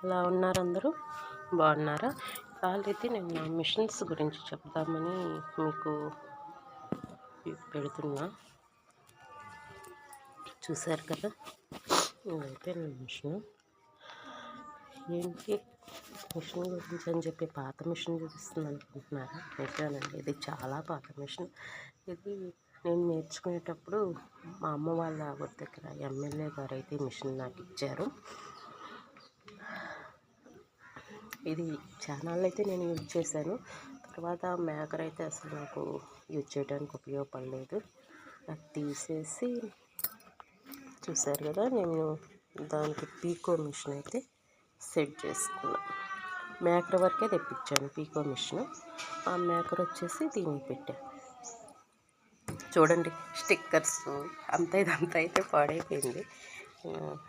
ఎలా ఉన్నారు అందరూ? బాగున్నారా? ఇవాళైతే నేను నా మిషన్స్ గురించి చెప్దామని మీకు పెడుతున్నా. చూశారు కదా, ఇదైతే నా మిషన్. ఏంటి మిషన్ గురించి అని చెప్పి పాత మిషన్ చూపిస్తుంది అనుకుంటున్నారా? నిజానండి, ఇది చాలా పాత మిషన్. ఇది నేను నేర్చుకునేటప్పుడు మా అమ్మ వాళ్ళ ఊరి దగ్గర ఎమ్మెల్యే గారు అయితే మిషన్ నాకు ఇచ్చారు. ఇది ఛానల్ అయితే నేను యూజ్ చేశాను. తర్వాత మేకర్ అయితే అసలు నాకు యూజ్ చేయడానికి ఉపయోగపడలేదు. అది తీసేసి చూశారు కదా, నేను దానికి పీకో మిషన్ అయితే సెట్ చేసుకున్నాను. మేకర్ వరకే తెప్పించాను పీకో మిషన్. ఆ మేకర్ వచ్చేసి దీనికి పెట్టాను. చూడండి, స్టిక్కర్స్ ఇదంతా అయితే పాడైపోయింది.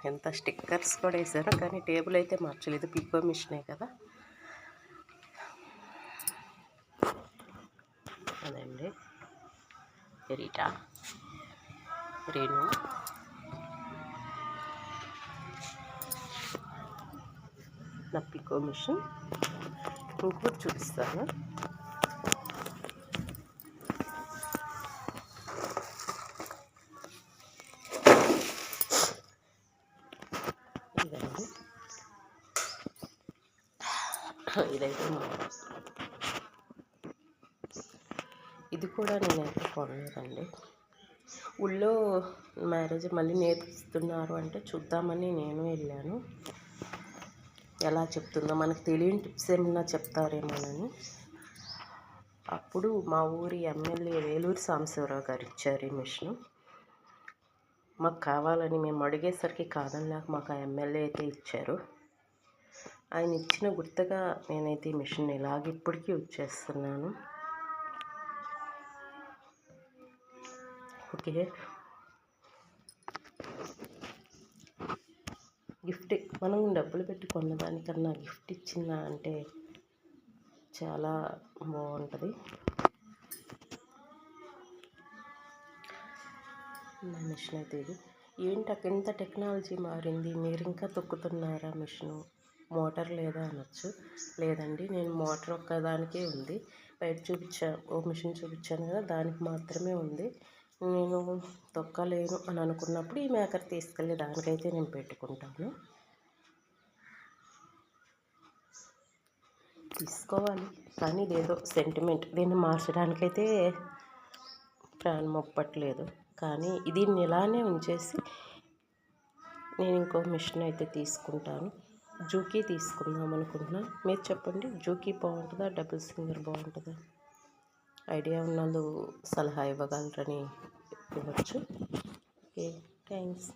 ఎంత స్టిక్కర్స్ కూడా వేసారో, కానీ టేబుల్ అయితే మార్చలేదు. పీకో మిషనే కదా. అదండి రీటా రేణు. నా పీకో మిషన్ ఇంకోటి చూపిస్తాను. ఇదండి, ఇదైతే ఇది కూడా నేనైతే కొనలేదండి. ఊళ్ళో మ్యారేజ్ మళ్ళీ నేర్పిస్తున్నారు అంటే చూద్దామని నేను వెళ్ళాను. ఎలా చెప్తుందో, మనకు తెలియని టిప్స్ ఏమన్నా చెప్తారేమోనని. అప్పుడు మా ఊరి ఎమ్మెల్యే వేలూరి సాంబశివరావు గారు ఇచ్చారు ఈ మిషను. మాకు కావాలని మేము అడిగేసరికి కాదనలేక మాకు ఆ ఎమ్మెల్యే అయితే ఇచ్చారు. ఆయన ఇచ్చిన గుర్తుగా నేనైతే ఈ మిషన్ ఇలాగ ఇప్పటికీ యూజ్ చేస్తున్నాను. ఓకే, గిఫ్ట్ మనం డబ్బులు పెట్టి కొన్నదానికన్నా గిఫ్ట్ ఇచ్చిన అంటే చాలా బాగుంటుంది. నా మిషన్ అయితే ఇది. ఏంటి ఇంత టెక్నాలజీ మారింది, మీరు ఇంకా తొక్కుతున్నారా మిషను? మోటార్ లేదా అనొచ్చు. లేదండి, నేను మోటార్ ఒక్కదానికే ఉంది. బయట ఓ మిషన్ చూపించాను కదా, దానికి మాత్రమే ఉంది. నేను తొక్కలేను అని అనుకున్నప్పుడు ఈ మేకర్ తీసుకెళ్ళి దానికైతే నేను పెట్టుకుంటాను. తీసుకోవాలి, కానీ ఇదేదో సెంటిమెంట్. దీన్ని మార్చడానికైతే ప్రాణం ఒప్పట్లేదు. కానీ దీన్ని ఇలానే ఉంచేసి నేను ఇంకో మిషన్ అయితే తీసుకుంటాను. జూకీ తీసుకుందాం అనుకుంటున్నాను. మీరు చెప్పండి, జూకీ బాగుంటుందా, డబుల్ సింగర్ బాగుంటుందా? ఐడియా ఉన్నోళ్ళు సలహా ఇవ్వగలరని ఇవ్వచ్చు. Okay, thanks.